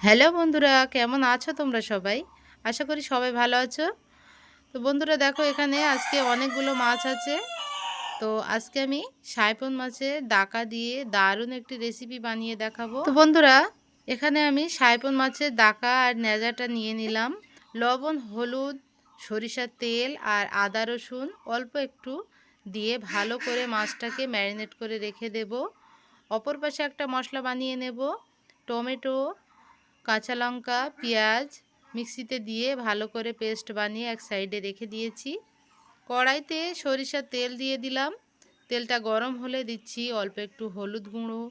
Hello বন্ধুরা, কেমন আছো তোমরা সবাই? আশা করি সবাই ভালো আছো। তো বন্ধুরা দেখো, এখানে আজকে অনেকগুলো মাছ আছে। তো আজকে আমি সাইপন মাছের ডাকা দিয়ে দারুণ একটি রেসিপি বানিয়ে দেখাবো। তো বন্ধুরা, এখানে আমি সাইপন মাছের ডাকা আর নেজাটা নিয়ে নিলাম। লবণ, হলুদ, সরিষার তেল আর আদা রসুন অল্প একটু দিয়ে ভালো করে মাছটাকে ম্যারিনেট করে রেখে দেব। অপর পাশে একটা মশলা বানিয়ে নেব। টমেটো, কাঁচা লঙ্কা, পেঁয়াজ মিক্সিতে দিয়ে ভালো করে পেস্ট বানিয়ে এক সাইডে রেখে দিয়েছি। কড়াইতে সরিষার তেল দিয়ে দিলাম। তেলটা গরম হলে দিচ্ছি অল্প একটু হলুদ গুঁড়ো,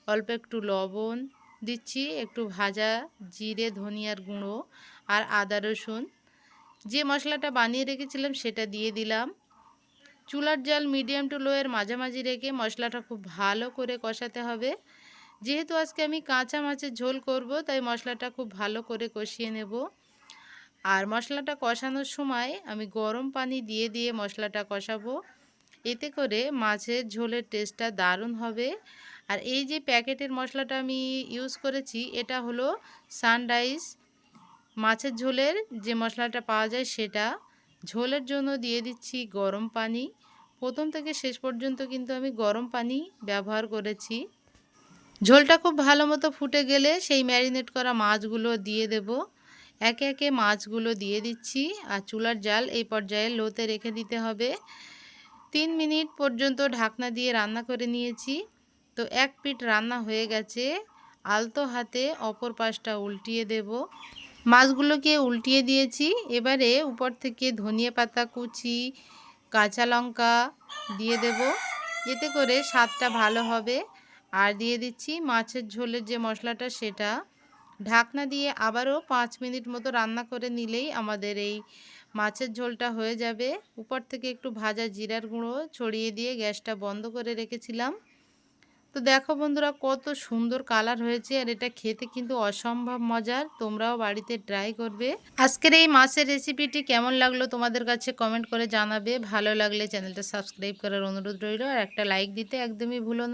অল্প একটু লবণ, দিচ্ছি একটু ভাজা জিরে ধনিয়ার গুঁড়ো আর আদা রসুন। যে মশলাটা বানিয়ে রেখেছিলাম সেটা দিয়ে দিলাম। চুলার জাল মিডিয়াম টু লোয়ের মাঝামাঝি রেখে মশলাটা খুব ভালো করে কষাতে হবে। যেহেতু আজকে আমি কাঁচা মাছের ঝোল করব, তাই মশলাটা খুব ভালো করে কষিয়ে নেব। আর মশলাটা কষানোর সময় আমি গরম পানি দিয়ে দিয়ে মশলাটা কষাবো। এতে করে মাছের ঝোলের টেস্টটা দারুণ হবে। আর এই যে প্যাকেটের মশলাটা আমি ইউজ করেছি, এটা হলো সানরাইজ মাছের ঝোলের যে মশলাটা পাওয়া যায় সেটা। ঝোলের জন্য দিয়ে দিচ্ছি গরম পানি। প্রথম থেকে শেষ পর্যন্ত কিন্তু আমি গরম পানি ব্যবহার করেছি। ঝোলটা খুব ভালো মতো ফুটে গেলে সেই ম্যারিনেট করা মাছগুলো দিয়ে দেব। একে একে মাছগুলো দিয়ে দিচ্ছি। আর চুলার জাল এই পর্যায়ে লোতে রেখে দিতে হবে। 3 মিনিট পর্যন্ত ঢাকনা দিয়ে রান্না করে নিয়েছি। তো এক পিঠ রান্না হয়ে গেছে। আলতো হাতে অপর পাশটা উল্টিয়ে দেব। মাছগুলোকে উল্টিয়ে দিয়েছি। এবারে উপর থেকে ধনিয়া পাতা কুচি, কাঁচা লঙ্কা দিয়ে দেব। এতে করে স্বাদটা ভালো হবে। আর দিয়ে দিচ্ছি মাছের ঝোলের যে মশলাটা সেটা। ঢাকনা দিয়ে আবারও 5 মিনিট মতো রান্না করে নিলেই আমাদের এই মাছের ঝোলটা হয়ে যাবে। উপর থেকে একটু ভাজা জিরার গুঁড়ো ছড়িয়ে দিয়ে গ্যাসটা বন্ধ করে রেখেছিলাম। তো দেখো বন্ধুরা, কত সুন্দর কালার হয়েছে। আর এটা খেতে কিন্তু অসম্ভব মজার। তোমরাও বাড়িতে ট্রাই করবে। আজকের এই মাছের রেসিপিটি কেমন লাগলো তোমাদের কাছে কমেন্ট করে জানাবে। ভালো লাগলে চ্যানেলটা সাবস্ক্রাইব করার অনুরোধ রইল। আর একটা লাইক দিতে একদমই ভুলো না।